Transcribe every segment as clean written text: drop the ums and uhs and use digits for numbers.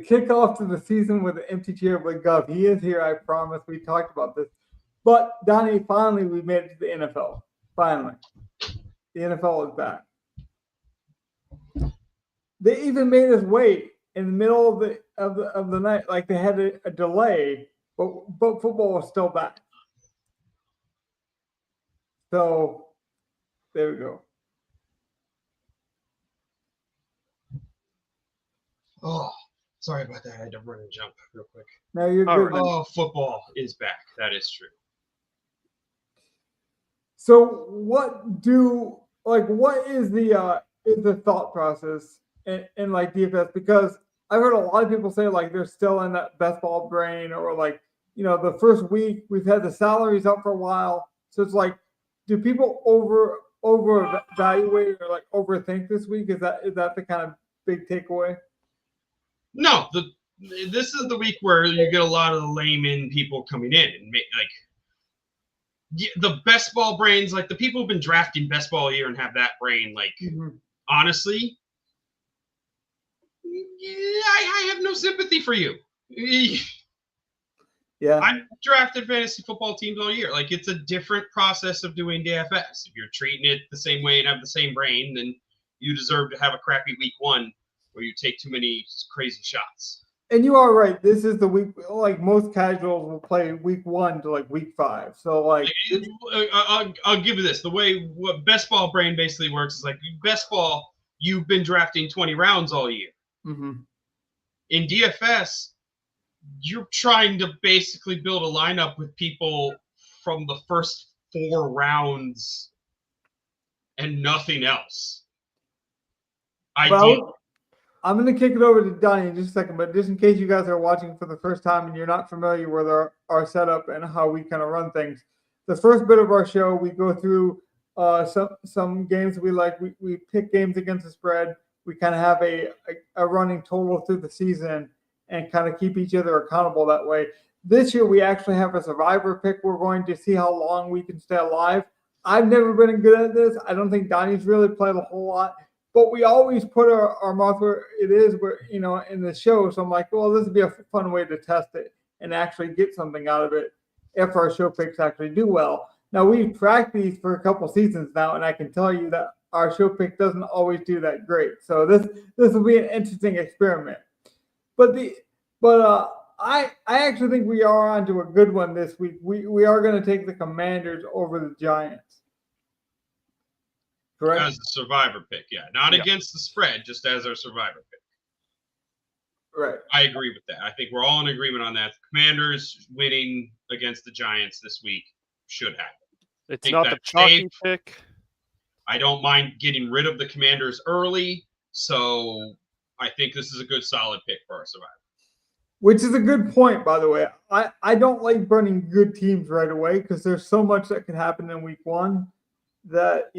kickoff to the season with an empty chair with Gov. He is here, I promise. We talked about this. But, Donnie, finally we made it to the NFL. Finally. The NFL is back. They even made us wait in the middle of the night. Like they had a delay, but football was still back. So, there we go. Oh, sorry about that. I had to run and jump real quick. No, you're good. Oh, football is back. That is true. So what is the thought process in like DFS? Because I've heard a lot of people say like they're still in that best ball brain, or like, the first week we've had the salaries up for a while. So it's like, do people over evaluate or like overthink this week? Is that the kind of big takeaway? No, this is the week where you get a lot of the layman people coming in and the best ball brains, like the people who've been drafting best ball year and have that brain, like honestly, I have no sympathy for you. Yeah, I've drafted fantasy football teams all year. Like, it's a different process of doing DFS. If you're treating it the same way and have the same brain, then you deserve to have a crappy week one where you take too many crazy shots. And you are right. This is the week, like most casuals will play week 1 to like week 5. So like, I'll give you this. The way what best ball brain basically works is like best ball, you've been drafting 20 rounds all year. Mm-hmm. In DFS, you're trying to basically build a lineup with people from the first 4 rounds and nothing else. Well, I'm going to kick it over to Donnie in just a second, but just in case you guys are watching for the first time and you're not familiar with our setup and how we kind of run things, the first bit of our show, we go through some games we like. We pick games against the spread. We kind of have a running total through the season and kind of keep each other accountable that way. This year, we actually have a survivor pick. We're going to see how long we can stay alive. I've never been good at this. I don't think Donnie's really played a whole lot. But we always put our mouth where it is, where in the show. So I'm like, well, this would be a fun way to test it and actually get something out of it if our show picks actually do well. Now, we've tracked these for a couple seasons now, and I can tell you that our show pick doesn't always do that great. So this will be an interesting experiment. But I actually think we are onto a good one this week. We are going to take the Commanders over the Giants. Correct? As a survivor pick, yeah. Not against the spread, just as our survivor pick. Right. I agree with that. I think we're all in agreement on that. The Commanders winning against the Giants this week should happen. It's not the chalky pick. I don't mind getting rid of the Commanders early, so I think this is a good, solid pick for our survivor. Which is a good point, by the way. I don't like burning good teams right away because there's so much that can happen in week 1 that,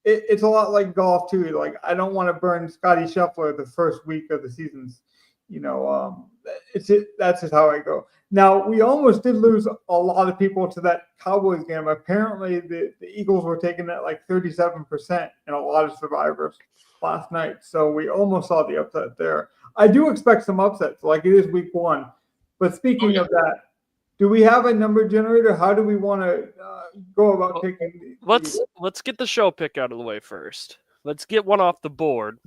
it's a lot like golf too. Like, I don't want to burn Scotty Scheffler the first week of the seasons. That's just how I go. Now, we almost did lose a lot of people to that Cowboys game. Apparently, the Eagles were taking that like 37% in a lot of survivors last night. So we almost saw the upset there. I do expect some upsets, like it is week 1. But speaking of that, do we have a number generator? How do we want to go about picking? Let's get the show pick out of the way first. Let's get one off the board.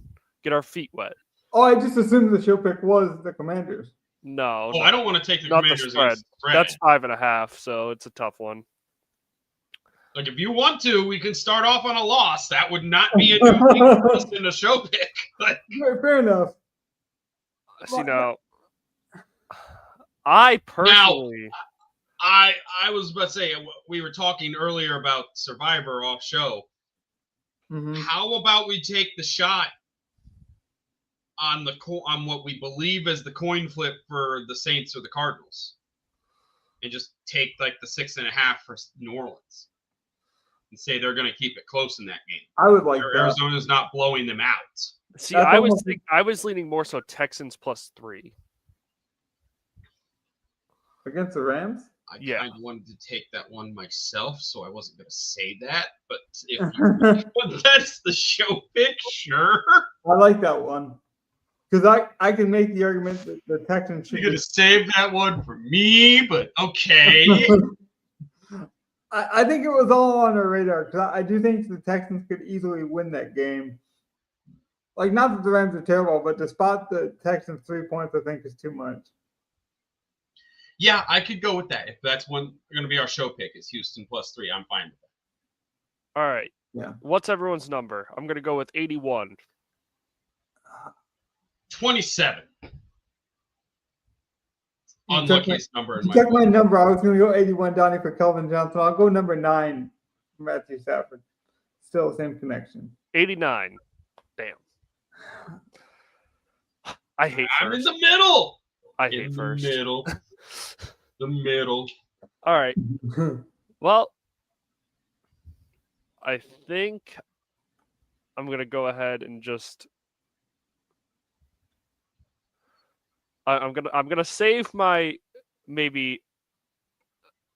Get our feet wet. Oh, I just assumed the show pick was the Commanders. No. I don't want to take the Commanders against the spread. That's 5.5, so it's a tough one. Like, if you want to, we can start off on a loss. That would not be a new thing for us in a show pick. Fair enough. See, now, I personally... I was about to say, we were talking earlier about Survivor off show. Mm-hmm. How about we take the shot on what we believe is the coin flip for the Saints or the Cardinals, and just take like the 6.5 for New Orleans, and say they're going to keep it close in that game? I would like that. Arizona's not blowing them out. See, I was leaning more so Texans +3 against the Rams. I kind of wanted to take that one myself, so I wasn't going to say that. But if that's the show pick, sure. I like that one. Because I can make the argument that the Texans should. You're gonna save that one for me, but okay. I think it was all on our radar because I do think the Texans could easily win that game. Like, not that the Rams are terrible, but to spot the Texans 3 points, I think, is too much. Yeah, I could go with that. If that's one going to be our show pick, is Houston +3. I'm fine with that. All right. Yeah. What's everyone's number? I'm going to go with 81. 27. Unluckiest number in my check my number. I was going to go 81, Donnie, for Kelvin Johnson. I'll go number 9 for Matthew Stafford. Still the same connection. 89. Damn. I hate I'm first. in the middle. I hate first. The middle. All right. Well, I think I'm going to go ahead and just I'm going to save my maybe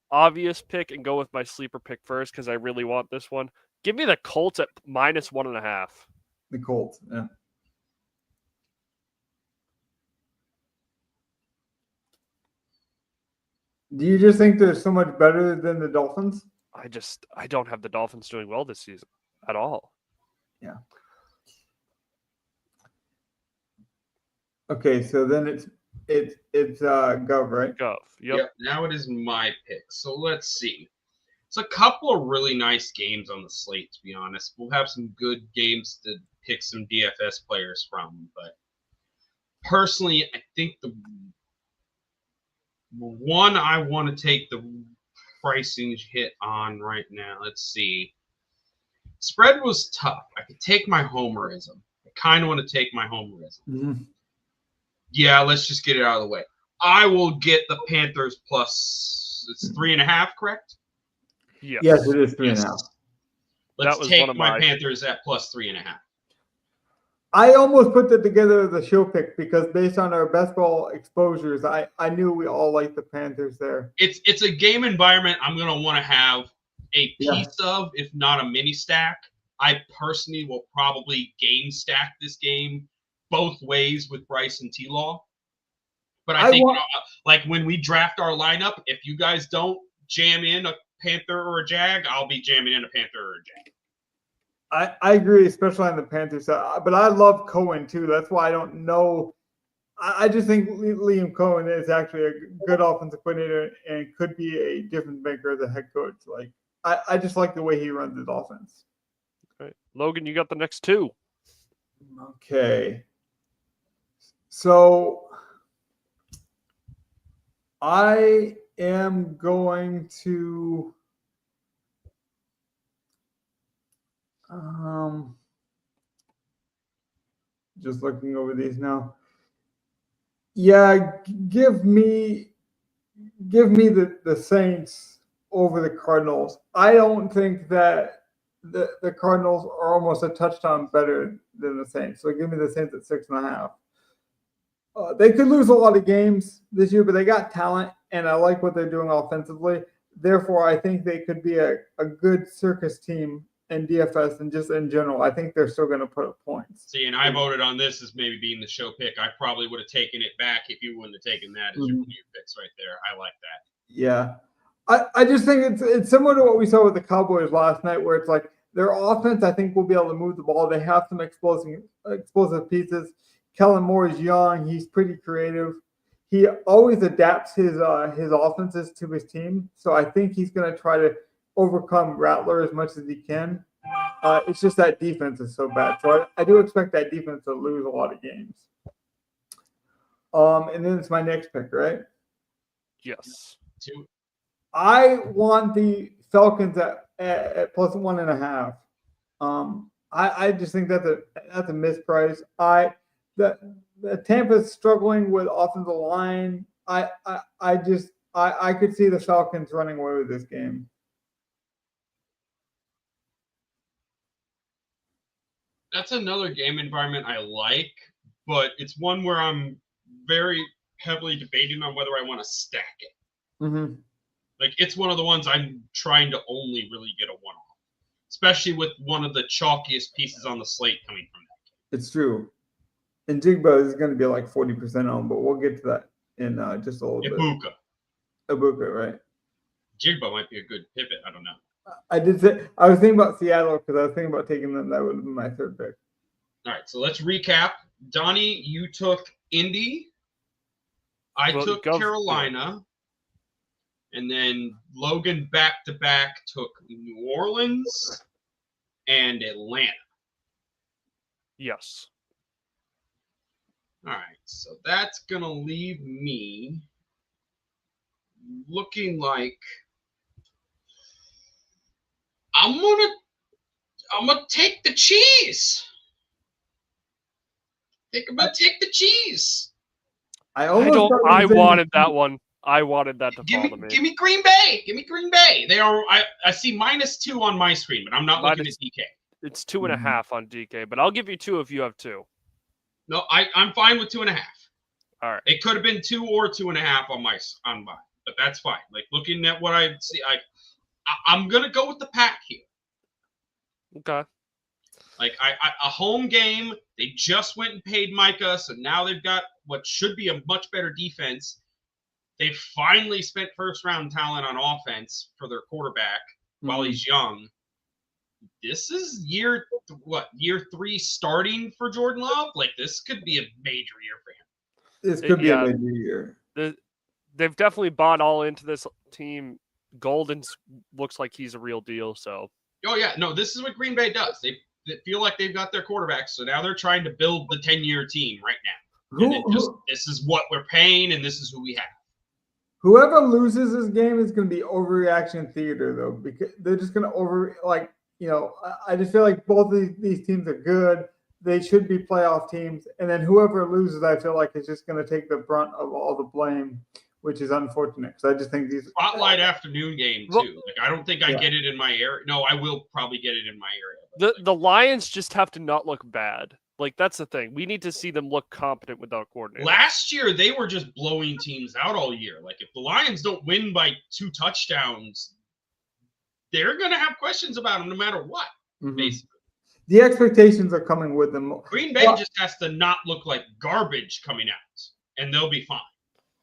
obvious pick and go with my sleeper pick first because I really want this one. Give me the Colts at -1.5. The Colts, yeah. Do you just think they're so much better than the Dolphins? I don't have the Dolphins doing well this season at all. Yeah. Okay, so then it's Gov, right? Gov. Yep. Now it is my pick. So let's see. It's a couple of really nice games on the slate, to be honest. We'll have some good games to pick some DFS players from, but personally, I think the one I want to take the pricing hit on right now. Let's see. Spread was tough. I could take my homerism. I kind of want to take my homerism. Mm-hmm. Yeah, let's just get it out of the way. I will get the Panthers plus. It's 3.5, correct? Yes, it is 3.5. Let's take my Panthers at plus 3.5. I almost put that together as a show pick because based on our best ball exposures, I knew we all liked the Panthers there. It's a game environment I'm going to want to have a piece of, if not a mini stack. I personally will probably game stack this game both ways with Bryce and T-Law. But I think, like when we draft our lineup, if you guys don't jam in a Panther or a Jag, I'll be jamming in a Panther or a Jag. I agree, especially on the Panthers side. But I love Cohen, too. That's why I don't know. I just think Liam Cohen is actually a good offensive coordinator and could be a difference maker as a head coach. Like, I just like the way he runs his offense. Right. Logan, you got the next two. Okay. So I am going to just looking over these now. Yeah, give me the Saints over the Cardinals. I don't think that the Cardinals are almost a touchdown better than the Saints. So give me the Saints at 6.5. They could lose a lot of games this year, but they got talent, and I like what they're doing offensively. Therefore, I think they could be a good circus team in DFS and just in general. I think they're still going to put up points. See, and I voted on this as maybe being the show pick. I probably would have taken it back if you wouldn't have taken that as your picks right there. I like that. Yeah. I just think it's similar to what we saw with the Cowboys last night, where it's like their offense, I think, will be able to move the ball. They have some explosive pieces. Kellen Moore is young. He's pretty creative. He always adapts his offenses to his team. So I think he's going to try to overcome Rattler as much as he can. It's just that defense is so bad. So I do expect that defense to lose a lot of games. And then it's my next pick, right? Yes. Two. I want the Falcons at plus 1.5. I just think that's a misprice. The Tampa's struggling with offensive line. I could see the Falcons running away with this game. That's another game environment I like, but it's one where I'm very heavily debating on whether I want to stack it. Mm-hmm. Like, it's one of the ones I'm trying to only really get a one-off, especially with one of the chalkiest pieces on the slate coming from that game. It's true. And Jigba is going to be like 40% owned, but we'll get to that in just a little bit. Ibuka, right? Jigba might be a good pivot. I don't know. I was thinking about Seattle because I was thinking about taking them. That would have been my third pick. All right, so let's recap. Donnie, you took Indy. I took Carolina. And then Logan back-to-back took New Orleans and Atlanta. Yes. All right, so that's going to leave me looking like I'm gonna take the cheese. Take the cheese. I wanted that one. I wanted that to fall to me. Give me Green Bay. Give me Green Bay. They are. I see -2 on my screen, but I'm not looking at DK. It's 2.5 on DK, but I'll give you 2 if you have 2. No, I'm fine with 2.5. All right. It could have been 2 or 2.5 on mine, but that's fine. Like looking at what I see, I'm gonna go with the pack here. Okay. Like a home game, they just went and paid Micah, so now they've got what should be a much better defense. They finally spent first-round talent on offense for their quarterback while he's young. This is year 3 starting for Jordan Love? Like, this could be a major year for him. This could be a major year. They've definitely bought all into this team. Golden looks like he's a real deal, so. Oh, yeah. No, this is what Green Bay does. They feel like they've got their quarterback, so now they're trying to build the 10-year team right now. This is what we're paying, and this is who we have. Whoever loses this game is going to be overreaction theater, though, because they're just going to I just feel like both of these teams are good. They should be playoff teams. And then whoever loses, I feel like, is just going to take the brunt of all the blame, which is unfortunate. Because I just think these spotlight afternoon game too. Like, I don't think I get it in my area. No, I will probably get it in my area. The Lions just have to not look bad. Like, that's the thing. We need to see them look competent without coordinator. Last year, they were just blowing teams out all year. Like, if the Lions don't win by 2 touchdowns, they're going to have questions about them no matter what, basically. The expectations are coming with them. Green Bay just has to not look like garbage coming out, and they'll be fine.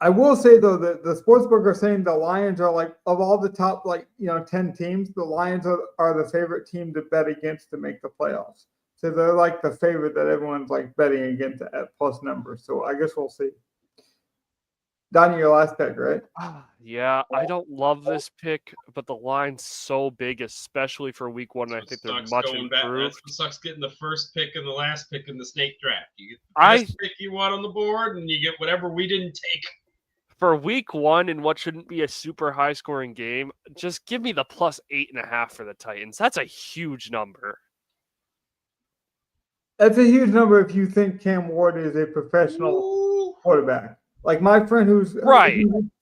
I will say, though, that the sportsbook are saying the Lions are, like, of all the top, 10 teams, the Lions are the favorite team to bet against to make the playoffs. So they're like the favorite that everyone's like betting against at plus numbers. So I guess we'll see. Donnie, your last pick, right? Yeah, I don't love this pick, but the line's so big, especially for week 1. And I think they're much improved. That's what sucks getting the first pick and the last pick in the snake draft. You get the best pick you want on the board, and you get whatever we didn't take. For week 1 in what shouldn't be a super high scoring game, just give me the plus 8.5 for the Titans. That's a huge number. That's a huge number if you think Cam Ward is a professional quarterback. Like my friend who's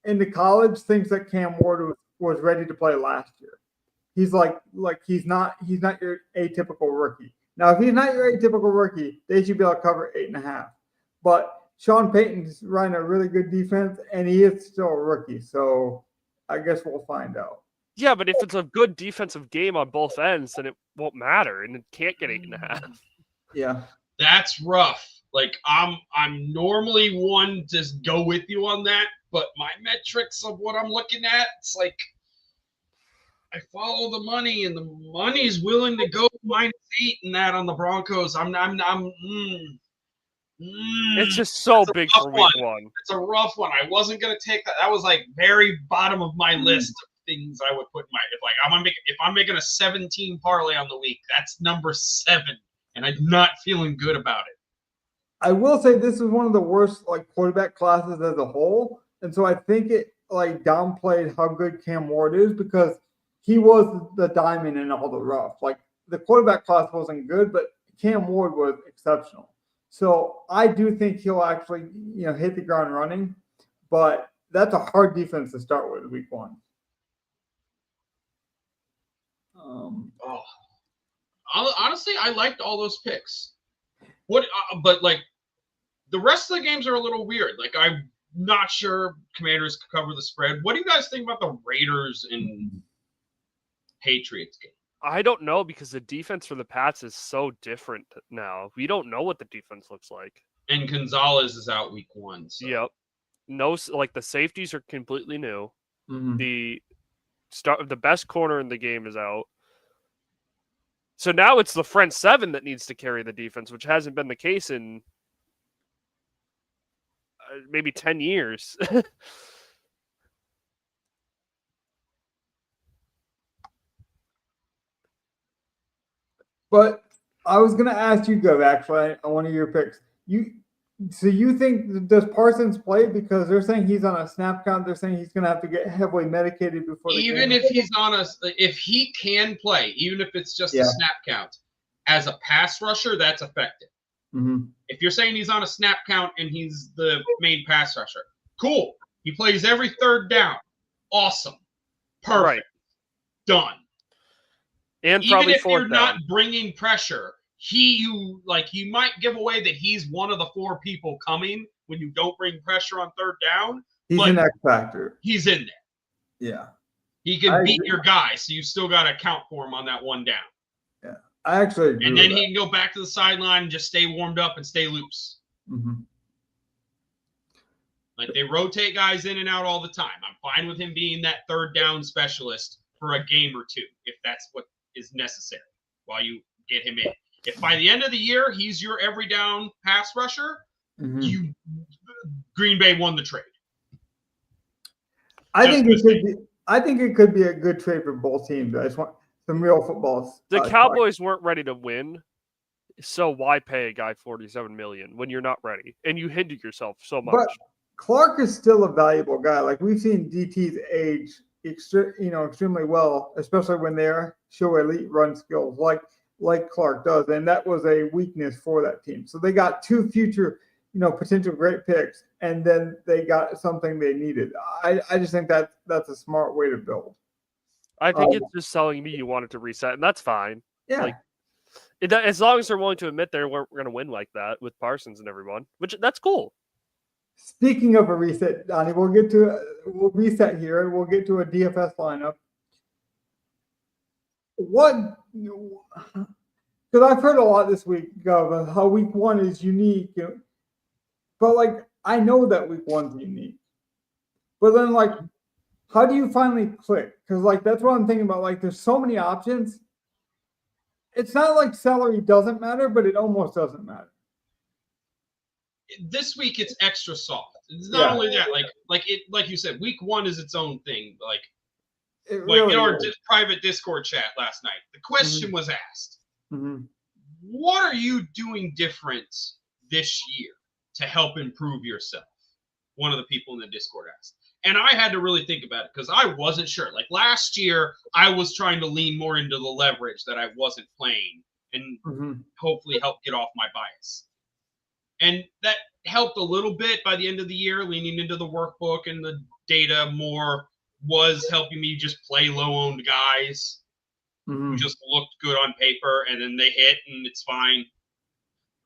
into college thinks that Cam Ward was ready to play last year. He's like he's not your atypical rookie. Now, if he's not your atypical rookie, they should be able to cover 8.5. But Sean Payton's running a really good defense, and he is still a rookie. So I guess we'll find out. Yeah, but if it's a good defensive game on both ends, then it won't matter, and it can't get 8.5. Yeah, that's rough. Like I'm normally one to go with you on that, but my metrics of what I'm looking at, it's like I follow the money, and the money's willing to go -8 in that on the Broncos. It's just so big for week 1. It's a rough one. I wasn't gonna take that. That was like very bottom of my list of things I would put in my if I'm making a 17 parlay on the week, that's number 7. And I'm not feeling good about it. I will say this is one of the worst quarterback classes as a whole, and so I think it downplayed how good Cam Ward is because he was the diamond in all the rough. Like the quarterback class wasn't good, but Cam Ward was exceptional. So I do think he'll actually hit the ground running, but that's a hard defense to start with week 1. Honestly, I liked all those picks. But the rest of the games are a little weird. Like I'm not sure Commanders could cover the spread. What do you guys think about the Raiders and Patriots game? I don't know because the defense for the Pats is so different now. We don't know what the defense looks like. And Gonzalez is out week 1. So. Yep. No, like the safeties are completely new. The best corner in the game is out. So now it's the front 7 that needs to carry the defense, which hasn't been the case in maybe 10 years. But I was going to ask you, Gov, actually, on one of your picks. So you think, does Parsons play? Because they're saying he's on a snap count. They're saying he's going to have to get heavily medicated before the even game. if he can play, even if it's just a snap count, as a pass rusher, that's effective. If you're saying he's on a snap count and he's the main pass rusher, cool. He plays every third down. Awesome. Perfect. Right. Done. And even probably if you're down. not bringing pressure, you might give away that he's one of the 4 people coming when you don't bring pressure on third down. He's an X factor. He's in there. Yeah. He can beat your guy, so you still got to account for him on that one down. Yeah, I actually agree. And then he can go back to the sideline and just stay warmed up and stay loose. Like they rotate guys in and out all the time. I'm fine with him being that third down specialist for a game or 2, if that's what is necessary while you get him in. If by the end of the year he's your every down pass rusher, Green Bay won the trade. I think it could be a good trade for both teams. I just want some real football. The Cowboys weren't ready to win, so why pay a guy $47 million when you're not ready and you hinder yourself so much? But Clark is still a valuable guy. Like we've seen DT's age, extremely well, especially when they show elite run skills, like Clark does, and that was a weakness for that team. So they got 2 future, potential great picks, and then they got something they needed. I just think that's a smart way to build. I think it's just telling me you want it to reset, and that's fine. Yeah. As long as they're willing to admit we're going to win like that with Parsons and everyone, that's cool. Speaking of a reset, Donnie, we'll reset here and we'll get to a DFS lineup. Because I've heard a lot this week of how week 1 is unique, but I know that week 1's unique. But then how do you finally click? Because that's what I'm thinking about. There's so many options. It's not like salary doesn't matter, but it almost doesn't matter. This week it's extra soft. It's not only that, like you said, week 1 is its own thing. Really in our private Discord chat last night, the question was asked: what are you doing different this year to help improve yourself? One of the people in the Discord asked, and I had to really think about it because I wasn't sure. Last year, I was trying to lean more into the leverage that I wasn't playing and hopefully help get off my bias. And that helped a little bit by the end of the year, leaning into the workbook and the data more was helping me just play low-owned guys who just looked good on paper, and then they hit, and it's fine.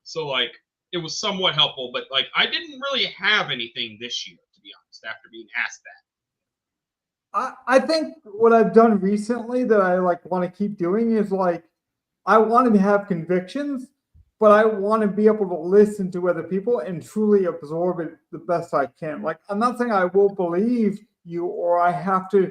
So, it was somewhat helpful, but, I didn't really have anything this year, to be honest, after being asked that. I think what I've done recently that I, want to keep doing is, I want to have convictions, but I want to be able to listen to other people and truly absorb it the best I can. I'm not saying I will believe you or I have to,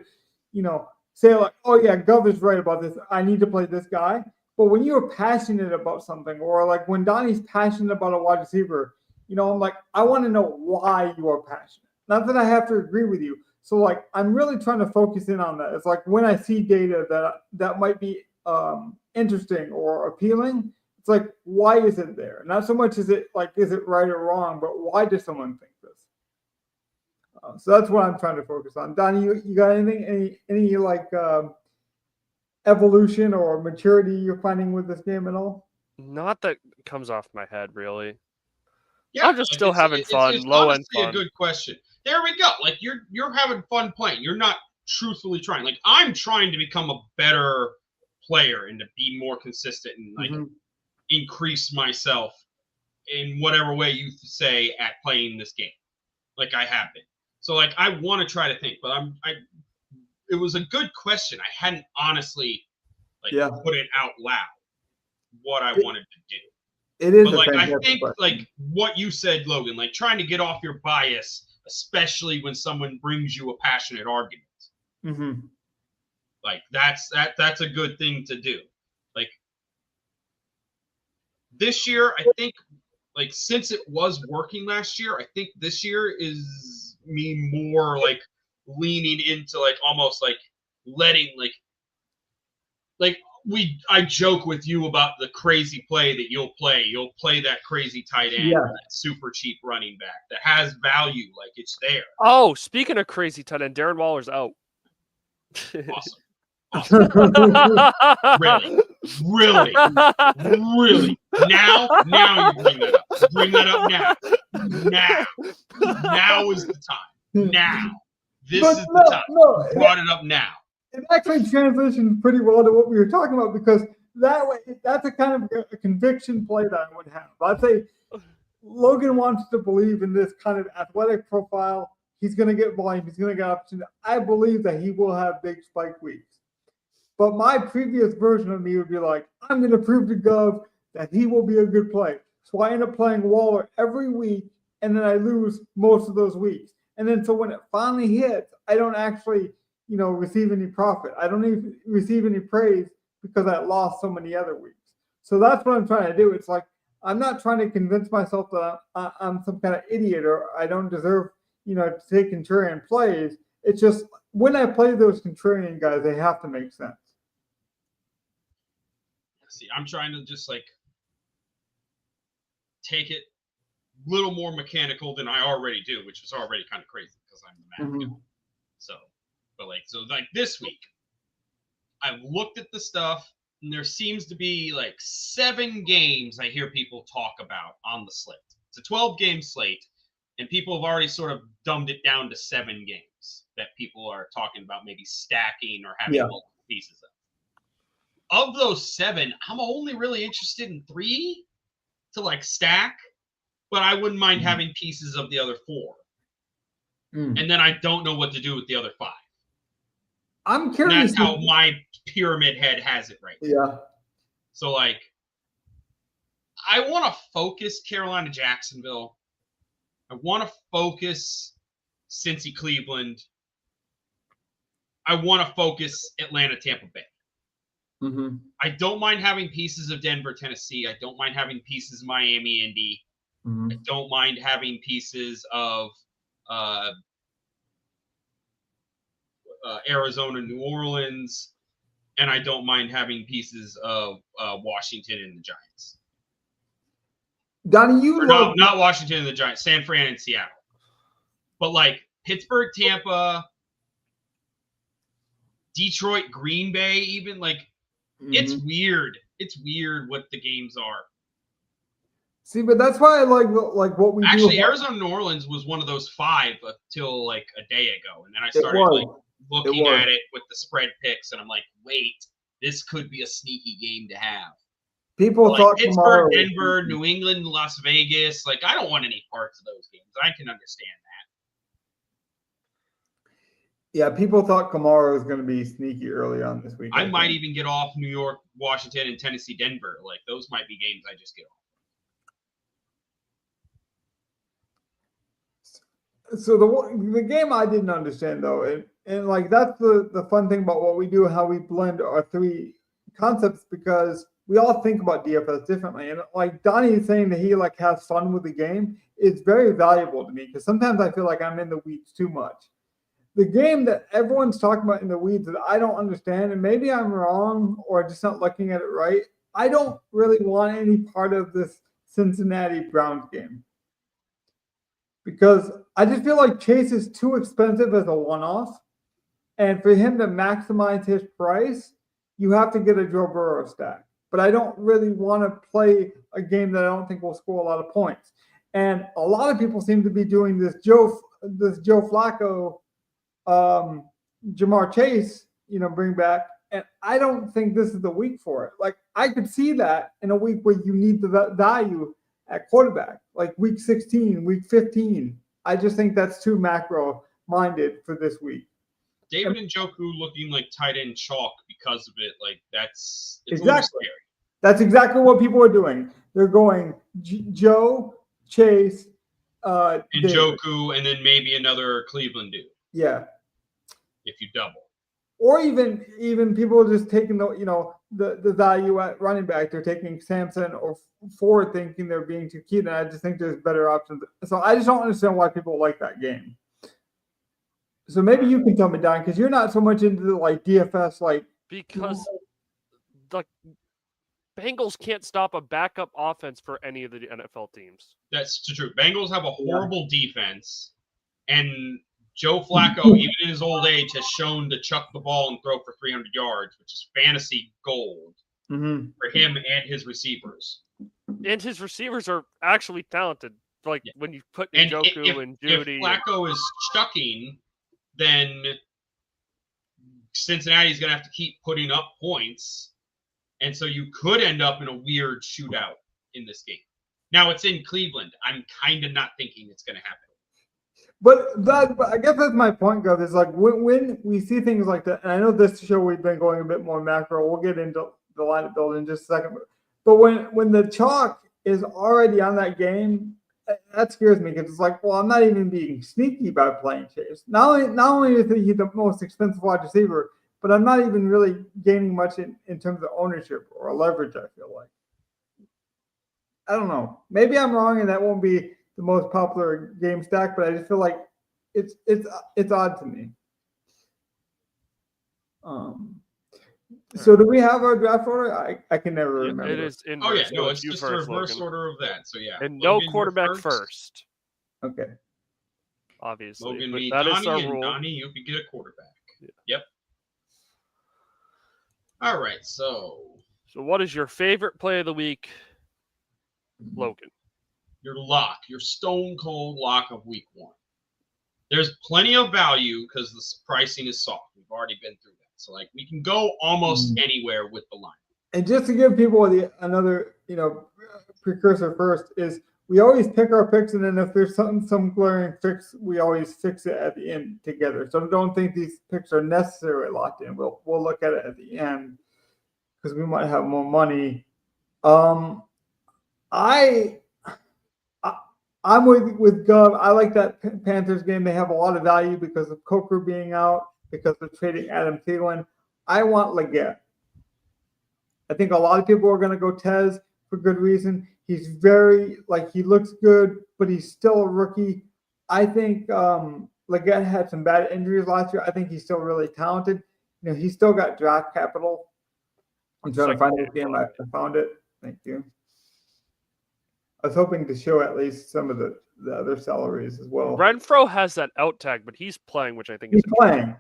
say oh yeah, Gov is right about this. I need to play this guy. But when you're passionate about something, or when Donnie's passionate about a wide receiver, I'm I want to know why you are passionate. Not that I have to agree with you. So I'm really trying to focus in on that. It's when I see data that might be interesting or appealing. It's why is it there? Not so much is it is it right or wrong, but why does someone think this? So that's what I'm trying to focus on. Donnie, you got anything? Any evolution or maturity you're finding with this game at all? Not that comes off my head, really. Yeah, I'm just still having fun. It's low end fun. A good question. There we go. You're having fun playing. You're not truthfully trying. I'm trying to become a better player and to be more consistent and increase myself in whatever way you say at playing this game. I have been. So I want to try to think, but it was a good question. I hadn't honestly Like put it out loud what I wanted to do. It is, but like I think like what you said, Logan, like trying to get off your bias, especially when someone brings you a passionate argument. Mm-hmm. Like that's a good thing to do. Like this year, I think, like since it was working last year, I think this year is me more like leaning into like almost like letting like I joke with you about the crazy play that you'll play. You'll play that crazy tight end, or that super cheap running back that has value, like it's there. Oh, speaking of crazy tight end, Darren Waller's out. Awesome. Really. Now you bring that up. Bring that up now. Now is the time. Now. This is the time. No, brought it up now. It actually transitions pretty well to what we were talking about, because that way, that's a kind of a conviction play that I would have. I'd say Logan wants to believe in this kind of athletic profile. He's going to get volume. He's going to get opportunity. I believe that he will have big spike weeks. But my previous version of me would be like, I'm going to prove to Gov that he will be a good play. So I end up playing Waller every week, and then I lose most of those weeks. And then so when it finally hits, I don't actually receive any profit. I don't even receive any praise because I lost so many other weeks. So that's what I'm trying to do. It's like, I'm not trying to convince myself that I'm some kind of idiot or I don't deserve, to take contrarian plays. It's just when I play those contrarian guys, they have to make sense. See, I'm trying to just like take it a little more mechanical than I already do, which is already kind of crazy because I'm the math guy. So this week, I've looked at the stuff, and there seems to be like 7 games I hear people talk about on the slate. It's a 12-game slate, and people have already sort of dumbed it down to 7 games that people are talking about maybe stacking or having multiple pieces of. Of those 7, I'm only really interested in 3 to like stack, but I wouldn't mind having pieces of the other 4. And then I don't know what to do with the other 5. I'm curious. And that's how my pyramid head has it right now. Yeah. So, like, I want to focus Carolina Jacksonville. I want to focus Cincy Cleveland. I want to focus Atlanta Tampa Bay. Mm-hmm. I don't mind having pieces of Denver Tennessee. I don't mind having pieces of Miami Indy. I don't mind having pieces of Arizona, New Orleans, and I don't mind having pieces of Washington and the Giants. Donnie, not Washington and the Giants, San Fran and Seattle. But like Pittsburgh, Tampa, Detroit, Green Bay, even like it's weird. It's weird what the games are. See, but that's why I like what we actually, do. Arizona, New Orleans was one of those 5 until like a day ago, and then I started like looking at it with the spread picks, and I'm like, wait, this could be a sneaky game to have. People thought Pittsburgh, Denver, New England, Las Vegas. Like, I don't want any parts of those games. I can understand that. Yeah, people thought Kamara was going to be sneaky early on this week. I might even get off New York, Washington, and Tennessee, Denver. Like, those might be games I just get off. So the game I didn't understand though, and like that's the fun thing about what we do, how we blend our 3 concepts, because we all think about DFS differently. And like Donnie is saying that he like has fun with the game, it's very valuable to me because sometimes I feel like I'm in the weeds too much. The game that everyone's talking about in the weeds that I don't understand, and maybe I'm wrong or just not looking at it right, I don't really want any part of this Cincinnati Browns game. Because I just feel like Chase is too expensive as a one-off. And for him to maximize his price, you have to get a Joe Burrow stack. But I don't really want to play a game that I don't think will score a lot of points. And a lot of people seem to be doing this Joe Flacco, Jamar Chase, bring back. And I don't think this is the week for it. Like, I could see that in a week where you need the value at quarterback, like week 16, week 15. I just think that's too macro-minded for this week. David Njoku looking like tight end chalk because of it, like it's Exactly. a little scary. That's exactly what people are doing. They're going Joe, Chase, Njoku, and then maybe another Cleveland dude. Yeah. If you double. Or even people just taking the value at running back. They're taking Samson or Ford thinking they're being too keen. And I just think there's better options. So I just don't understand why people like that game. So maybe you can tell me, Don, because you're not so much into the DFS because the Bengals can't stop a backup offense for any of the NFL teams. That's true. Bengals have a horrible defense, and Joe Flacco, even in his old age, has shown to chuck the ball and throw for 300 yards, which is fantasy gold for him and his receivers. And his receivers are actually talented. When you put Njoku and Judy. If Flacco is chucking, then Cincinnati's going to have to keep putting up points. And so you could end up in a weird shootout in this game. Now, it's in Cleveland. I'm kind of not thinking it's going to happen. But I guess that's my point, Gov, is when we see things like that, and I know this show we've been going a bit more macro. We'll get into the lineup build in just a second. But when the chalk is already on that game, that scares me because it's I'm not even being sneaky by playing Chase. Not only is he the most expensive wide receiver, but I'm not even really gaining much in terms of ownership or leverage, I feel like. I don't know. Maybe I'm wrong and that won't be the most popular game stack, but I just feel like it's odd to me. So do we have our draft order? I can never remember. It is in. Oh yeah, no, it's just the reverse order of that. So yeah, and no quarterback first. Okay. Obviously, Logan, but me, that Donnie, is our and rule. Donnie, you can get a quarterback. Yeah. Yep. All right, so what is your favorite play of the week, Logan? Your lock, your stone cold lock of week 1. There's plenty of value because the pricing is soft. We've already been through that. So we can go almost anywhere with the line. And just to give people another precursor first is we always pick our picks, and then if there's some glaring fix, we always fix it at the end together. So don't think these picks are necessarily locked in. We'll look at it at the end because we might have more money. I'm with Gov. I like that Panthers game. They have a lot of value because of Coker being out, because of trading Adam Thielen. I want Leggett. I think a lot of people are going to go Tez for good reason. He's very, he looks good, but he's still a rookie. I think Leggett had some bad injuries last year. I think he's still really talented. He's still got draft capital. I'm trying to find this game. I found it. Thank you. I was hoping to show at least some of the other salaries as well. Renfro has that out tag, but he's playing, which I think is playing.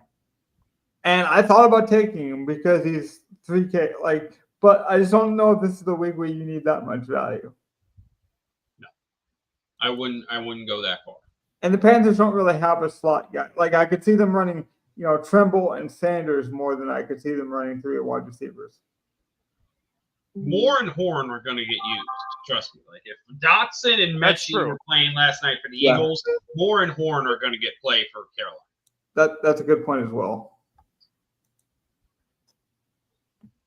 And I thought about taking him because he's 3K. But I just don't know if this is the week where you need that much value. No, I wouldn't go that far. And the Panthers don't really have a slot guy. I could see them running, Tremble and Sanders more than I could see them running 3 wide receivers. Moore and Horn are going to get used. Trust me. If Dotson and Mechie were playing last night for the Eagles, Moore and Horn are going to get play for Carolina. That's a good point as well.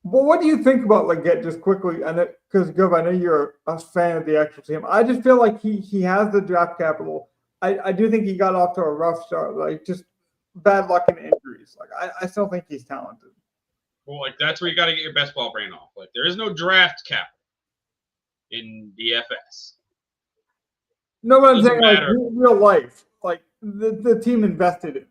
Well, what do you think about Leggett just quickly? Because Gov, I know you're a fan of the actual team. I just feel like he has the draft capital. I do think he got off to a rough start, just bad luck and injuries. I still think he's talented. Well, that's where you got to get your best ball brain off. There is no draft capital in DFS. No, but I'm saying real life. The team invested in.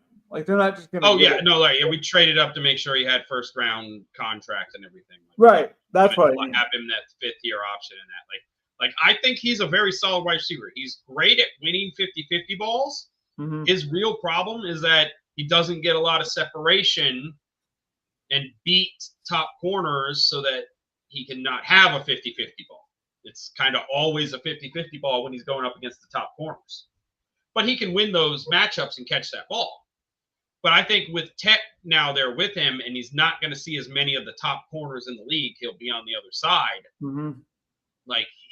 They're not just going to. Oh yeah, no, we traded up to make sure he had first round contract and everything. Right, that's what I mean. Have him that 5th year option and that. I think he's a very solid wide receiver. He's great at winning 50-50 balls. Mm-hmm. His real problem is that he doesn't get a lot of separation and beat top corners so that he can not have a 50-50 ball. It's kind of always a 50-50 ball when he's going up against the top corners. But he can win those matchups and catch that ball. But I think with Tech now there with him, and he's not going to see as many of the top corners in the league, he'll be on the other side. Mm-hmm.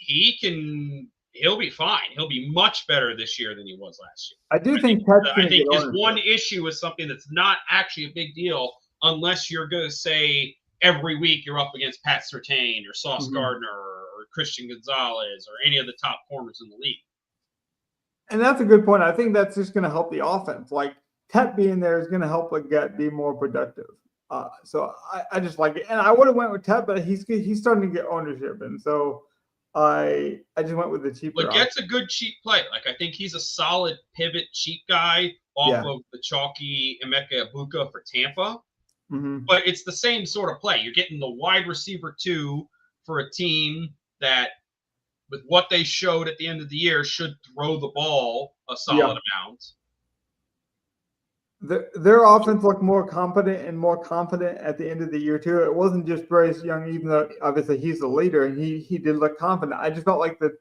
He can he'll be fine. He'll be much better this year than he was last year. I think Ted's I going to think get his ownership. one issue is something that's not actually a big deal unless you're going to say every week you're up against Pat Surtain or Sauce Gardner or Christian Gonzalez or any of the top corners in the league. And that's a good point. I think that's just going to help the offense. Like Tet being there is going to help Leggett be more productive. So I just like it. And I would have went with Tet, but he's starting to get ownership. And so I just went with the cheaper. Leggett's a good cheap play. Like I think he's a solid pivot cheap guy off of the chalky Emeka Ibuka for Tampa. But it's the same sort of play. You're getting the wide receiver 2 for a team that, with what they showed at the end of the year, should throw the ball a solid amount. Their offense looked more competent and more confident at the end of the year too. It wasn't just Bryce Young, even though obviously he's the leader and he did look confident. I just felt like the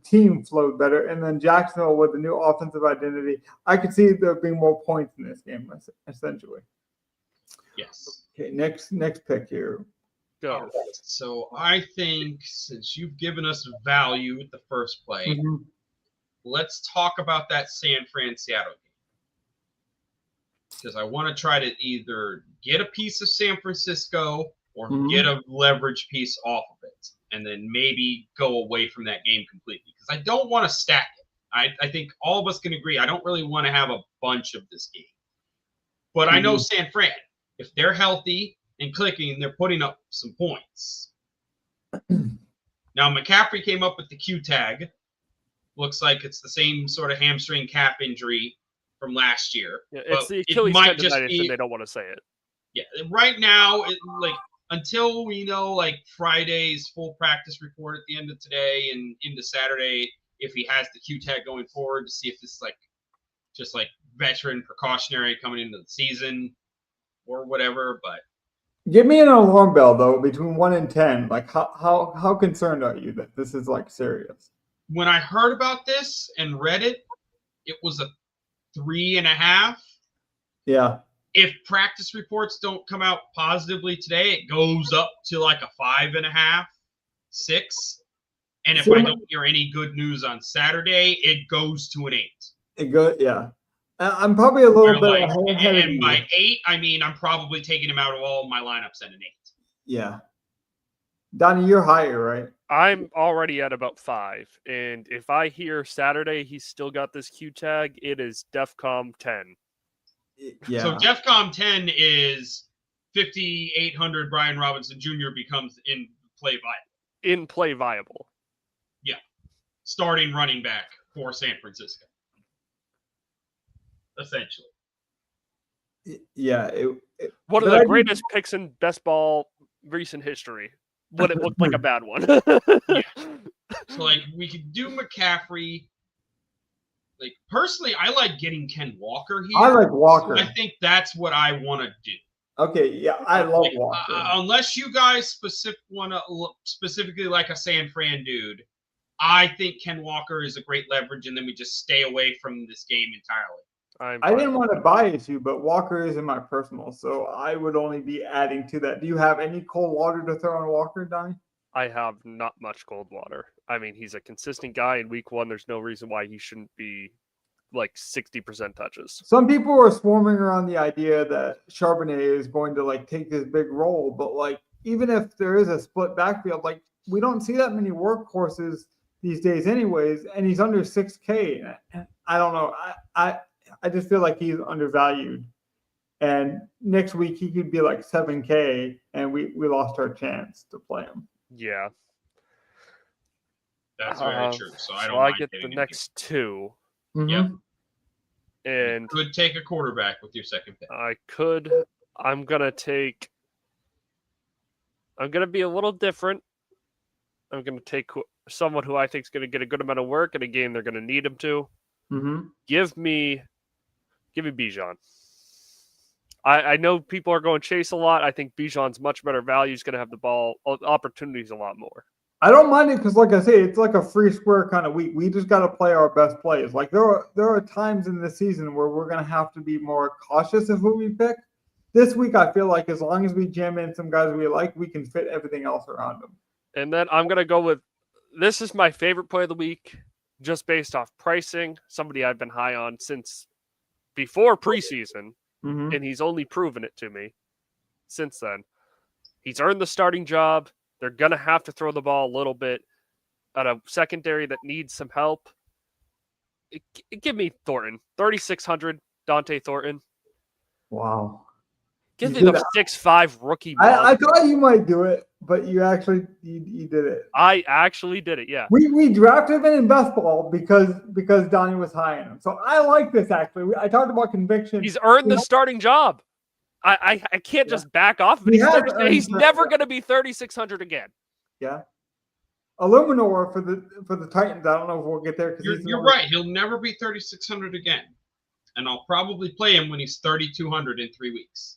team flowed better. And then Jacksonville with the new offensive identity, I could see there being more points in this game, essentially. Yes. Okay, next pick here. Go. Right. So I think since you've given us value at the first play, let's talk about that San Fran Seattle game. Because I want to try to either get a piece of San Francisco or get a leverage piece off of it, and then maybe go away from that game completely. Because I don't want to stack it. I think all of us can agree I don't really want to have a bunch of this game. But I know San Fran, if they're healthy and clicking, they're putting up some points. Now, McCaffrey came up with the Q tag. Looks like it's the same sort of hamstring calf injury from last year. Yeah, it's the Achilles tendonitis, and they don't want to say it. Yeah, right now, until we know Friday's full practice report at the end of today and into Saturday, if he has the Q tag going forward, to see if this is just veteran precautionary coming into the season or whatever. But give me an alarm bell though between 1 and 10. Like how concerned are you that this is serious? When I heard about this and read it, it was a 3.5. Yeah. If practice reports don't come out positively today, it goes up to a 5.5, 6. And if I don't hear any good news on Saturday, it goes to an 8. It goes, yeah. I'm probably a little bit ahead of you. And by 8, I mean I'm probably taking him out of all my lineups at an 8. Yeah. Donnie, you're higher, right? I'm already at about 5. And if I hear Saturday he's still got this Q tag, it is DEFCON 10. Yeah. So DEFCON 10 is 5,800 Brian Robinson Jr. becomes in play viable. Yeah. Starting running back for San Francisco. Essentially. Yeah. One of the greatest picks in best ball recent history. But it looked like a bad one. Yeah. So we could do McCaffrey. Personally, I like getting Ken Walker here. I like Walker. I think that's what I want to do. Okay, yeah, I love Walker. Unless you guys want to look specifically like a San Fran dude, I think Ken Walker is a great leverage, and then we just stay away from this game entirely. I didn't want to bias you, but Walker is in my personal, so I would only be adding to that. Do you have any cold water to throw on Walker, Donnie? I have not much cold water. I mean, he's a consistent guy in week 1. There's no reason why he shouldn't be 60% touches. Some people are swarming around the idea that Charbonnet is going to take this big role, but even if there is a split backfield, we don't see that many workhorses these days anyways, and he's under 6K. I don't know. I just feel like he's undervalued. And next week he could be 7K, and we lost our chance to play him. Yeah. That's very true. So I don't I get the next 2. Mm-hmm. Yep. And you could take a quarterback with your second pick. I could. I'm going to be a little different. I'm going to take someone who I think is going to get a good amount of work in a game they're going to need him to. Mm-hmm. Give me Bijan. I know people are going chase a lot. I think Bijan's much better value. He's going to have the ball opportunities a lot more. I don't mind it because, like I say, it's like a free square kind of week. We just got to play our best plays. There are times in the season where we're going to have to be more cautious of who we pick. This week, I feel like as long as we jam in some guys we like, we can fit everything else around them. And then I'm going to go with, this is my favorite play of the week. just based off pricing, somebody I've been high on since before preseason, and he's only proven it to me since then. He's earned the starting job. They're going to have to throw the ball a little bit at a secondary that needs some help. Give me Thornton. 3,600, Dante Thornton. Wow. Give me the 6'5" rookie. I thought you might do it, but you actually you did it. I actually did it, yeah. We drafted him in best ball because Donnie was high on him. So I like this, actually. I talked about conviction. He's earned the starting job. I can't just back off of it. He's never going to be 3,600 again. Yeah. Illuminor for the Titans. I don't know if we'll get there. You're right. He'll never be 3,600 again. And I'll probably play him when he's 3,200 in 3 weeks.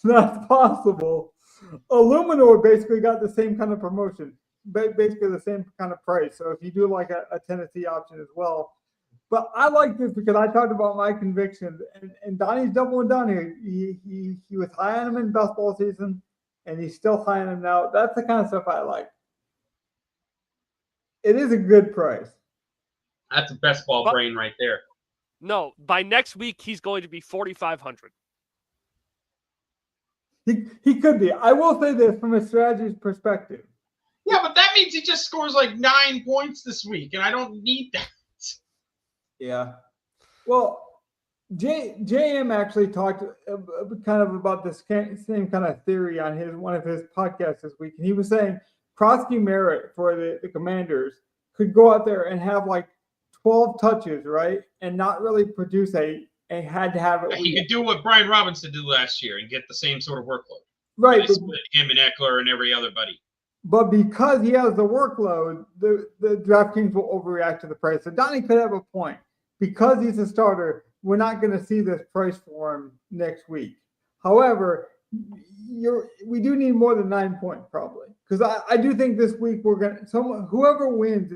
That's possible. Illuminor basically got the same kind of promotion, basically the same kind of price. So if you do like a Tennessee option as well. But I like this because I talked about my convictions, and Donnie's doubling down here. He was high on him in best ball season, and he's still high on him now. That's the kind of stuff I like. It is a good price. That's a best ball brain right there. No, by next week he's going to be 4,500. He could be. I will say this from a strategy perspective. Yeah, but that means he just scores like 9 points this week, and I don't need that. Yeah. Well, JM actually talked kind of about this same kind of theory on one of his podcasts this week, and he was saying Krosky Merritt for the Commanders could go out there and have like 12 touches, right, and not really produce a had to have it. He could do what Brian Robinson did last year and get the same sort of workload. Right. Split him and Eckler and every other buddy. But because he has the workload, the DraftKings will overreact to the price. So Donnie could have a point. Because he's a starter, we're not going to see this price for him next week. However, we do need more than 9 points probably. Because I do think this week whoever wins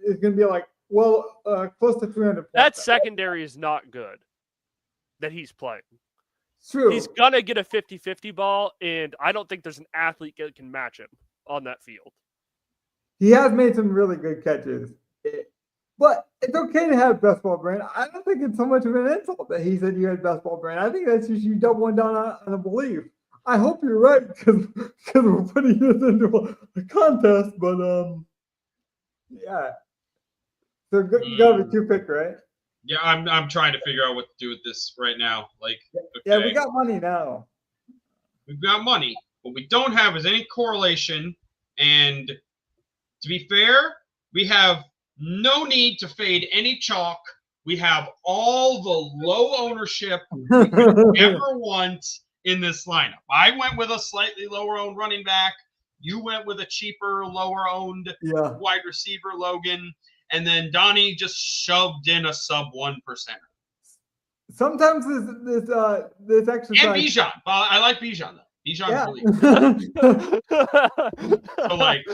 is going to be like, close to 300 points. That secondary is not good that he's playing. True. He's going to get a 50-50 ball, and I don't think there's an athlete that can match him on that field. He has made some really good catches. But it's okay to have best ball brain. I don't think it's so much of an insult that he said you had best ball brain. I think that's just you doubling down on a belief. I hope you're right because we're putting this into a contest. But yeah. So you got a 2-pick, right? Yeah, I'm trying to figure out what to do with this right now. Like, okay, yeah, we got money now. We've got money. What we don't have is any correlation. And to be fair, we have no need to fade any chalk. We have all the low ownership we could ever want in this lineup. I went with a slightly lower owned running back. You went with a cheaper, lower owned wide receiver, Logan. And then Donnie just shoved in a sub 1%. Sometimes this exercise. And Bijan. I like Bijan though. Bijan's really good. So like,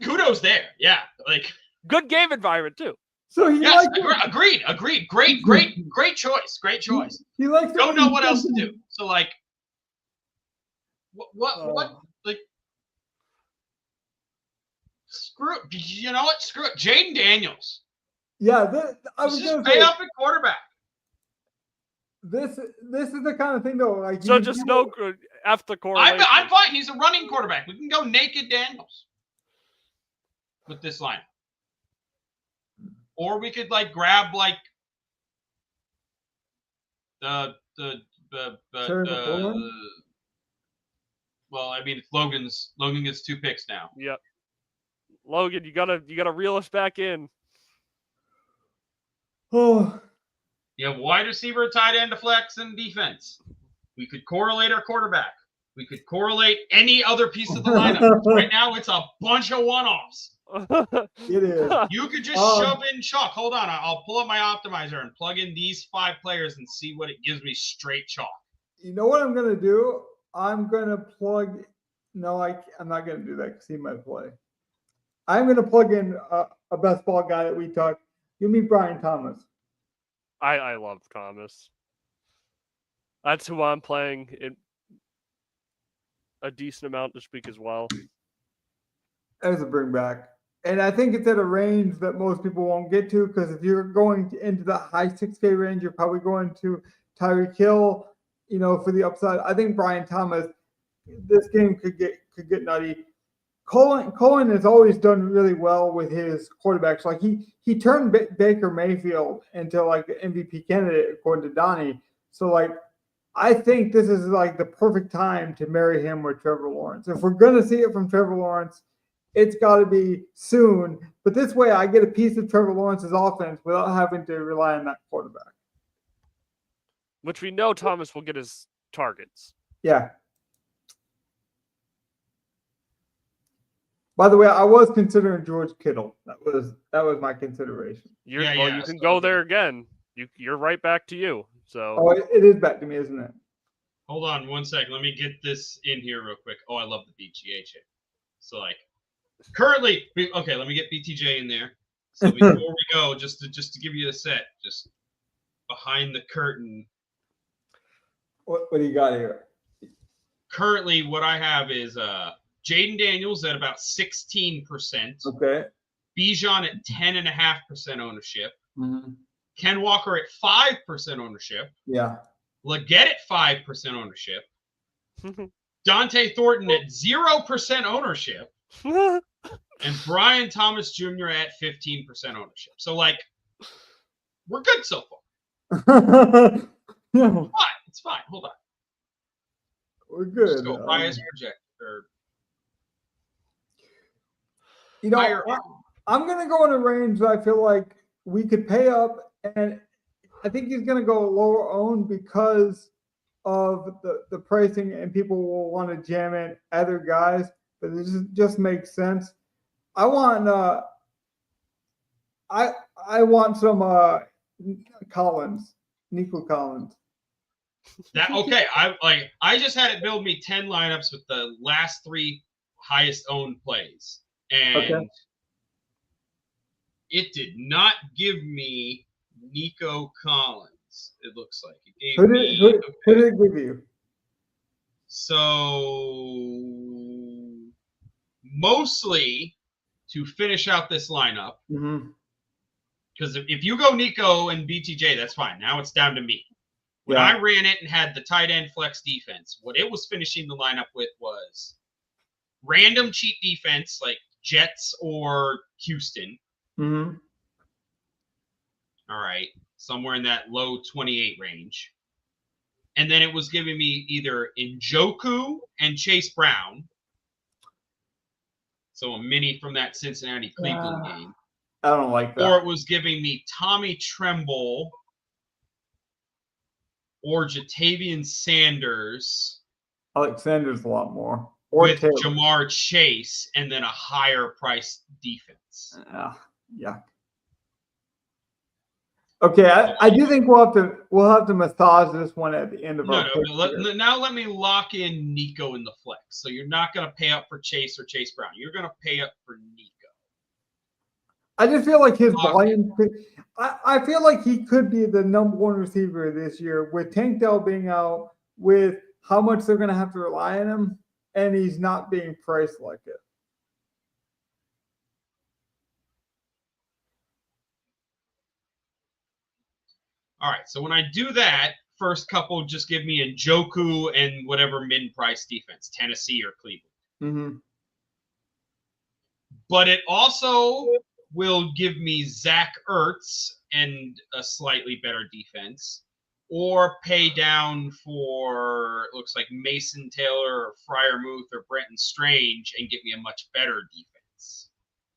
kudos there. Yeah, like good game environment too. So he agreed. Great choice. He likes. Don't know what else to do. So like, what like. Screw it. You know what? Screw it. Jaden Daniels. Yeah, I was just pay up at quarterback. This is the kind of thing though. Like so, just no F the correlation. I'm fine. He's a running quarterback. We can go naked Daniels with this line, or we could like grab like the well, I mean, it's Logan's. Logan gets 2 picks now. Yep. Logan, you gotta reel us back in. Oh, you have wide receiver, tight end, a flex, and defense. We could correlate our quarterback. We could correlate any other piece of the lineup. Right now, it's a bunch of one-offs. It is. You could just shove in chalk. Hold on, I'll pull up my optimizer and plug in these 5 players and see what it gives me straight chalk. You know what I'm gonna do? I'm gonna plug. No, I'm not gonna do that because he might play. I'm going to plug in a best ball guy that we talked. Give me Brian Thomas. I love Thomas. That's who I'm playing in a decent amount this week as well. As a bring back. And I think it's at a range that most people won't get to, because if you're going into the high 6K range, you're probably going to Tyreek Hill, for the upside. I think Brian Thomas, this game could get nutty. Cohen has always done really well with his quarterbacks. Like he turned Baker Mayfield into like an MVP candidate according to Donnie. So like I think this is like the perfect time to marry him with Trevor Lawrence. If we're gonna see it from Trevor Lawrence, it's got to be soon. But this way, I get a piece of Trevor Lawrence's offense without having to rely on that quarterback. Which we know Thomas will get his targets. Yeah. By the way, I was considering George Kittle. That was my consideration. You can go there again. You're right back to you. So it is back to me, isn't it? Hold on 1 second. Let me get this in here real quick. Oh, I love the BGA chip. So like currently, okay, let me get BTJ in there. So before we go, just to give you a set, just behind the curtain. What do you got here? Currently, what I have is Jaden Daniels at about 16%. Okay. Bijan at 10.5% ownership. Mm-hmm. Ken Walker at 5% ownership. Yeah. Leggett at 5% ownership. Dante Thornton at 0% ownership. And Brian Thomas Jr. at 15% ownership. So, like, we're good so far. Yeah. It's fine. Hold on. We're good. Just go highest projector. I'm going to go in a range that I feel like we could pay up, and I think he's going to go lower owned because of the pricing, and people will want to jam in other guys, but it just makes sense. I want I want some Collins, Nico Collins. Okay, I just had it build me 10 lineups with the last 3 highest owned plays, and it did not give me Nico Collins. It looks like it gave me. Who did it give you? So mostly to finish out this lineup, because if you go Nico and BTJ, that's fine. Now it's down to me. When I ran it and had the tight end flex defense, what it was finishing the lineup with was random cheap defense like Jets or Houston. Mm-hmm. All right, somewhere in that low 28 range. And then it was giving me either Njoku and Chase Brown. So a mini from that Cincinnati-Cleveland game. I don't like that. Or it was giving me Tommy Tremble or Jatavian Sanders. I like Sanders a lot more. Or with Taylor. Jamar Chase and then a higher price defense. Yeah. Okay, I do think we'll have to massage this one at the end of our. Now let me lock in Nico in the flex. So you're not going to pay up for Chase or Chase Brown. You're going to pay up for Nico. I just feel like his volume. I feel like he could be the number 1 receiver this year with Tank Dell being out, with how much they're going to have to rely on him, and he's not being priced like it. All right, so when I do that, first couple just give me Njoku and whatever min-price defense, Tennessee or Cleveland. Mm-hmm. But it also will give me Zach Ertz and a slightly better defense, or pay down for, it looks like Mason Taylor or Freiermuth or Brenton Strange and get me a much better defense.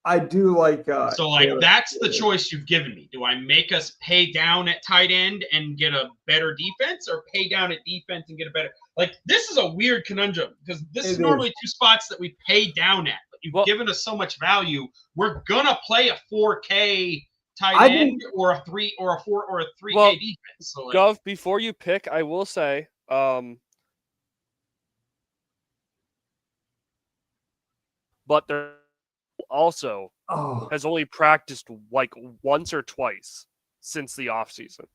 I do like. So, like, that's the choice you've given me. Do I make us pay down at tight end and get a better defense, or pay down at defense and get a better? Like, this is a weird conundrum, because this is normally 2 spots that we pay down at. But you've given us so much value. We're gonna play a 4K tight end or a 3 or a 4 or a 3K defense. So, like, Gov, before you pick, I will say, but there also has only practiced like once or twice since the offseason.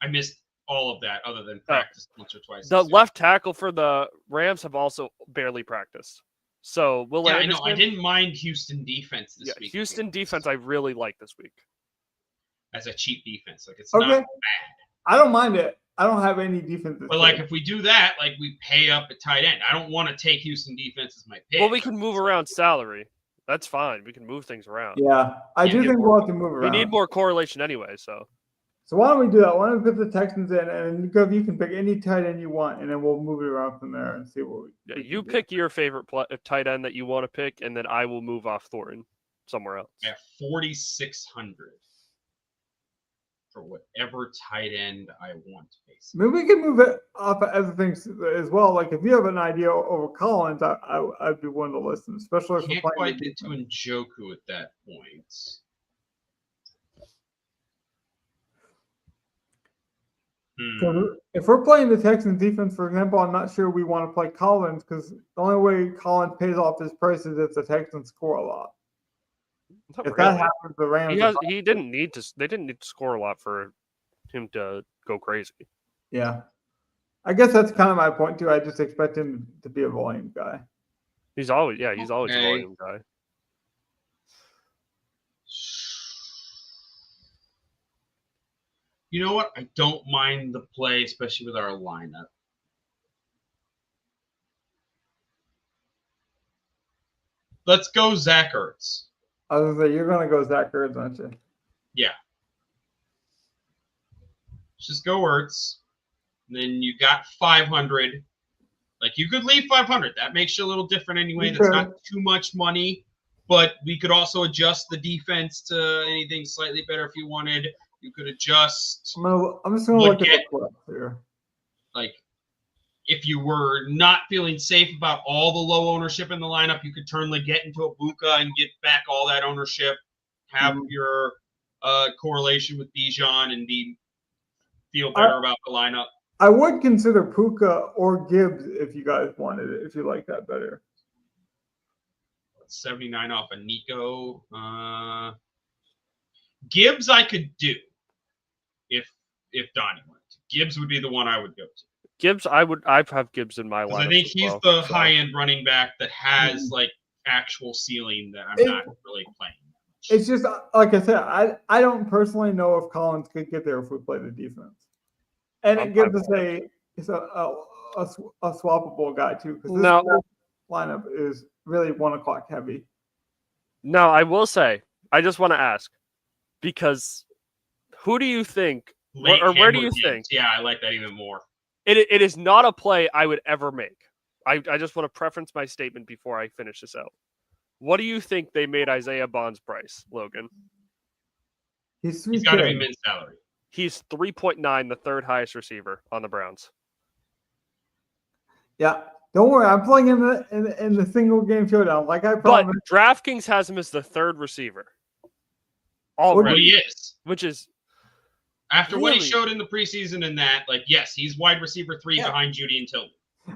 I missed all of that other than practice once or twice. The left tackle for the Rams have also barely practiced. So Will Yeah, Anderson, I know. I didn't mind Houston defense this week. Houston defense I really like this week. As a cheap defense. Like, it's Okay. not bad. I don't mind it. I don't have any defense. But, like, if we do that, like, we pay up at tight end. I don't want to take Houston defense as my pick. Well, we can move around salary. That's fine. We can move things around. Yeah, I do think we'll have to move around. We need more correlation anyway, so. So why don't we do that? Why don't we put the Texans in, and you can pick any tight end you want, and then we'll move it around from there and see what we. Yeah, you pick your favorite tight end that you want to pick, and then I will move off Thornton somewhere else. At 4,600 for whatever tight end I want, basically. Maybe we can move it off of other things as well. Like if you have an idea over Collins, I'd be willing to listen, especially if Can't quite get to Njoku at that point. If we're playing the Texans defense, for example, I'm not sure we want to play Collins because the only way Collins pays off his price is if the Texans score a lot. If that happens, the Rams. He didn't need to. They didn't need to score a lot for him to go crazy. Yeah, I guess that's kind of my point too. I just expect him to be a volume guy. He's always a volume guy. You know what? I don't mind the play, especially with our lineup. Let's go Zach Ertz. I was gonna say you're gonna go Zach Ertz, aren't you? Yeah. Let's just go Ertz. And then you got 500. Like you could leave 500. That makes you a little different anyway. That's not too much money, but we could also adjust the defense to anything slightly better if you wanted. You could adjust. I'm just gonna look at the clip here. Like, if you were not feeling safe about all the low ownership in the lineup, you could turn Leggett into a Buka and get back all that ownership. Have your correlation with Bijan and feel better about the lineup. I would consider Puka or Gibbs if you guys wanted it. If you like that better. 79 off of Nico. Gibbs I could do if Donnie went. Gibbs would be the one I would go to. Gibbs, I'd have Gibbs in my lineup. I think he's the high-end running back that has like actual ceiling that I'm not really playing. It's just like I said, I don't personally know if Collins could get there if we play the defense, and it gives us a swappable guy too because this lineup is really 1 o'clock heavy. No, I will say, I just want to ask because who do you think? Where do you think? Yeah, I like that even more. It is not a play I would ever make. I just want to preference my statement before I finish this out. What do you think they made Isaiah Bond's price, Logan? He's got to be mid-salary. He's 3.9, the third highest receiver on the Browns. Yeah, don't worry. I'm playing in the single game showdown, like I promised. But DraftKings has him as the third receiver. Already, he is. Which is after what he showed in the preseason and that, like, yes, he's wide receiver 3 behind Judy and Tillman.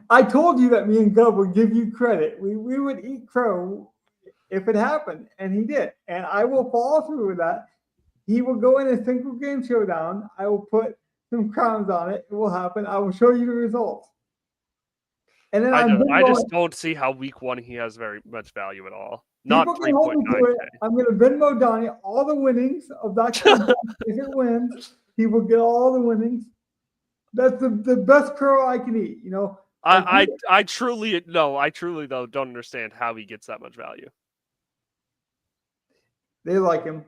I told you that me and Gov would give you credit. We would eat crow if it happened, and he did. And I will follow through with that. He will go in a single game showdown. I will put some crowns on it. It will happen. I will show you the results. And then I just don't see how week 1 he has very much value at all. Not 3.9K. I'm going to Venmo Donnie all the winnings of that contest. If it wins, he will get all the winnings. That's the best crow I can eat. You know. I truly though don't understand how he gets that much value. They like him.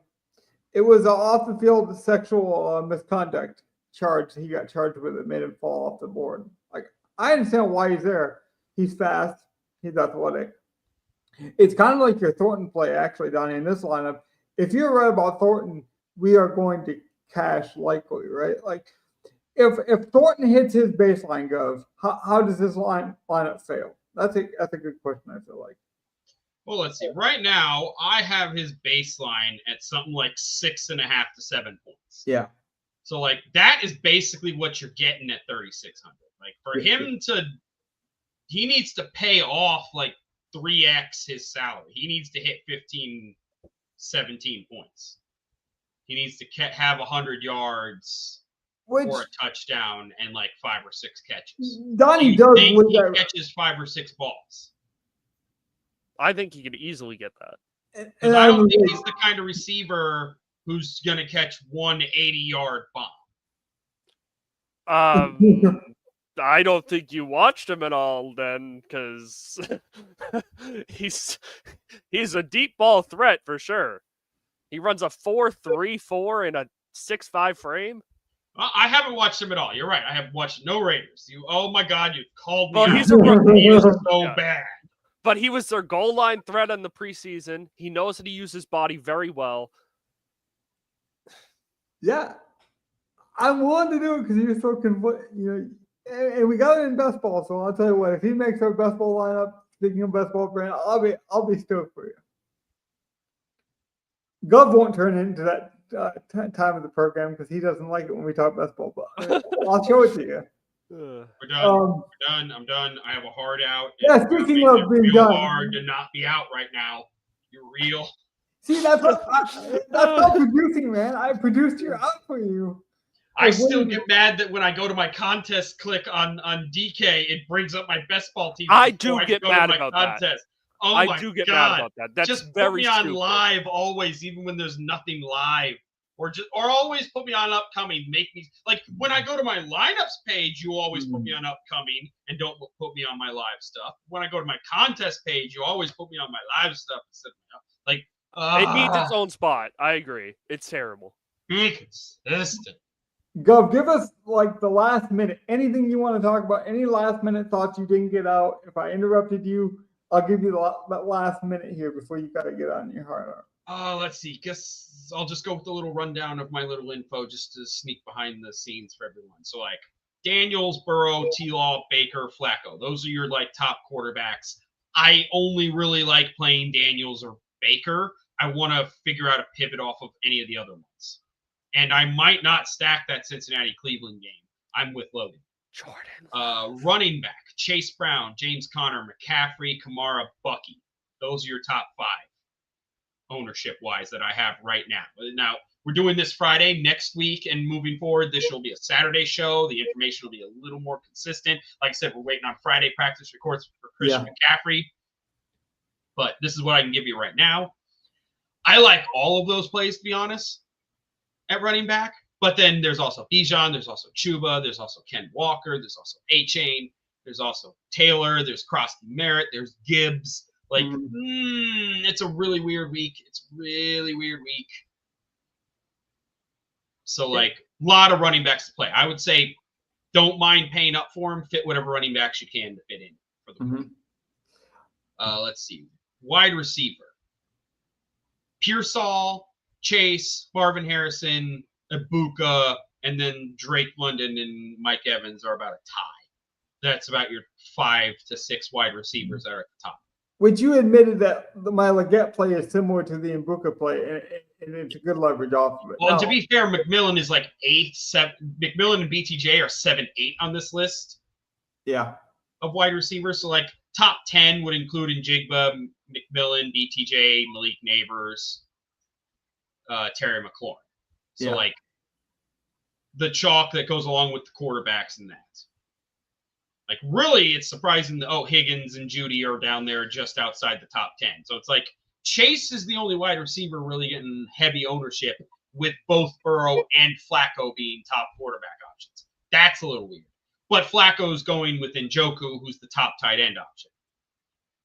It was an off the field sexual misconduct charge he got charged with that made him fall off the board. Like, I understand why he's there. He's fast. He's athletic. It's kind of like your Thornton play, actually, Donnie, in this lineup. If you're right about Thornton, we are going to cash likely, right? Like, if Thornton hits his baseline, Gov, how does this lineup fail? That's a good question, I feel like. Well, let's see. Right now, I have his baseline at something like 6.5 to 7 points. Yeah. So, like, that is basically what you're getting at 3,600. Like, for him he needs to pay off, like, 3x his salary. He needs to hit 15, 17 points. He needs to have 100 yards or a touchdown and, like, 5 or 6 catches. Donnie he catches 5 or 6 balls. I think he could easily get that. And I don't think he's the kind of receiver who's going to catch one 80-yard bomb. I don't think you watched him at all then, because he's a deep ball threat for sure. He runs a 4.34 in a 6.5 frame. I haven't watched him at all. You're right. I have watched no Raiders. Oh my God, you called me. Well, out. he's a rookie. He is so bad. But he was their goal line threat in the preseason. He knows that he uses his body very well. Yeah, I'm willing to do it because you're so and we got it in best ball. So I'll tell you what, if he makes our best ball lineup, speaking of best ball brand, I'll be stoked for you. Gov won't turn into that time of the program because he doesn't like it when we talk best ball. But I'll show it to you. We're done. We're done. I'm done. I have a hard out. Yeah, speaking of being done, hard to not be out right now. You're real. See, that's not producing, man. I produced your out for you. I still get mad that when I go to my contest click on DK, it brings up my best ball team. I do get mad about that. Oh I do get mad about that. That's just very put me on stupid. live always, even when there's nothing live. Or always put me on upcoming. Make me like when I go to my lineups page, you always put me on upcoming and don't put me on my live stuff. When I go to my contest page, you always put me on my live stuff instead of it needs its own spot. I agree. It's terrible. Be consistent. Gov, give us like the last minute. Anything you want to talk about? Any last minute thoughts you didn't get out? If I interrupted you, I'll give you that last minute here before you got to get on your hard out. Let's see. Guess I'll just go with a little rundown of my little info just to sneak behind the scenes for everyone. So like Daniels, Burrow, T-Law, Baker, Flacco. Those are your like top quarterbacks. I only really like playing Daniels or Baker. I want to figure out a pivot off of any of the other ones. And I might not stack that Cincinnati-Cleveland game. I'm with Logan. Jordan. Running back, Chase Brown, James Conner, McCaffrey, Kamara, Bucky. Those are your top 5 ownership-wise that I have right now. Now, we're doing this Friday. Next week and moving forward, this will be a Saturday show. The information will be a little more consistent. Like I said, we're waiting on Friday practice records for Christian McCaffrey. But this is what I can give you right now. I like all of those plays, to be honest, at running back. But then there's also Bijan, there's also Chuba, there's also Ken Walker, there's also A-Chain, there's also Taylor, there's Krusty Merritt, there's Gibbs. Like, it's a really weird week. It's a really weird week. So, like, a lot of running backs to play. I would say don't mind paying up for them. Fit whatever running backs you can to fit in for the week. Let's see. Wide receiver. Pearsall, Chase, Marvin Harrison, Ibuka, and then Drake London and Mike Evans are about a tie. That's about your 5 to 6 wide receivers that are at the top. Which you admitted that my Leggett play is similar to the Ibuka play, and it's a good leverage off of it. Well, to be fair, McMillan is like 8, 7. McMillan and BTJ are 7, 8 on this list. Yeah. Of wide receivers. So, like, top 10 would include Njigba, McMillan, BTJ, Malik Neighbors, Terry McLaurin. So, like, the chalk that goes along with the quarterbacks and that. Like, really, it's surprising that, Higgins and Judy are down there just outside the top 10. So it's like Chase is the only wide receiver really getting heavy ownership with both Burrow and Flacco being top quarterback options. That's a little weird. But Flacco's going with Njoku, who's the top tight end option.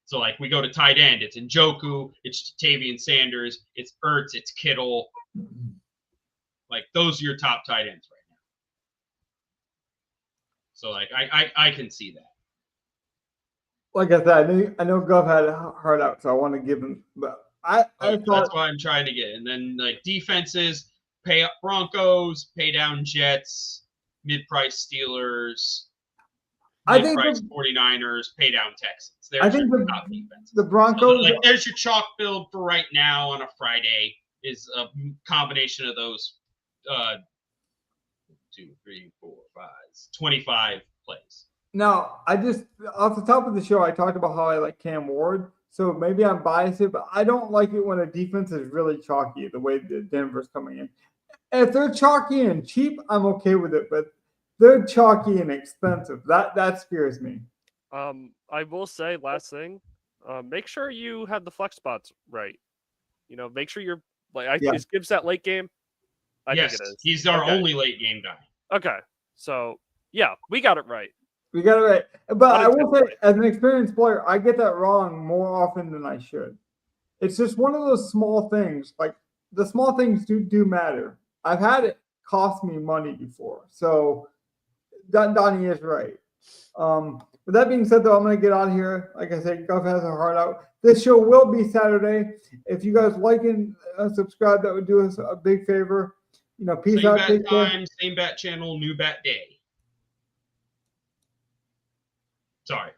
So, like, we go to tight end. It's Njoku, it's Jatavian Sanders, it's Ertz, it's Kittle. Like, those are your top tight ends right now. So, like, I can see that. Like I said, I know Gov had a hard out, so I want to give him. But I thought that's why I'm trying to get. And then, like, defenses, pay up Broncos, pay down Jets, mid-price Steelers, mid-price 49ers, pay down Texans. There's your top defense. The Broncos. So, like, there's your chalk build for right now on a Friday is a combination of those 2, 3, 4, 5, 25 plays. Now, I just, off the top of the show, I talked about how I like Cam Ward. So maybe I'm biased, but I don't like it when a defense is really chalky the way that Denver's coming in. If they're chalky and cheap, I'm okay with it. But they're chalky and expensive. That scares me. I will say, last thing, make sure you had the flex spots right. Make sure you're like, Yeah. is Gibbs that late game? I yes, think it is. he's our Okay. only late game guy. Okay, so yeah, we got it right. We got it right. But I will say, Unintentionally. as an experienced player, I get that wrong more often than I should. It's just one of those small things. Like the small things do matter. I've had it cost me money before. So Donnie is right. With that being said, though, I'm going to get out of here. Like I said, Guff has a heart out. This show will be Saturday. If you guys like and subscribe, that would do us a big favor. Peace Same out. bat Take care. time, same bat channel, new bat day. Sorry.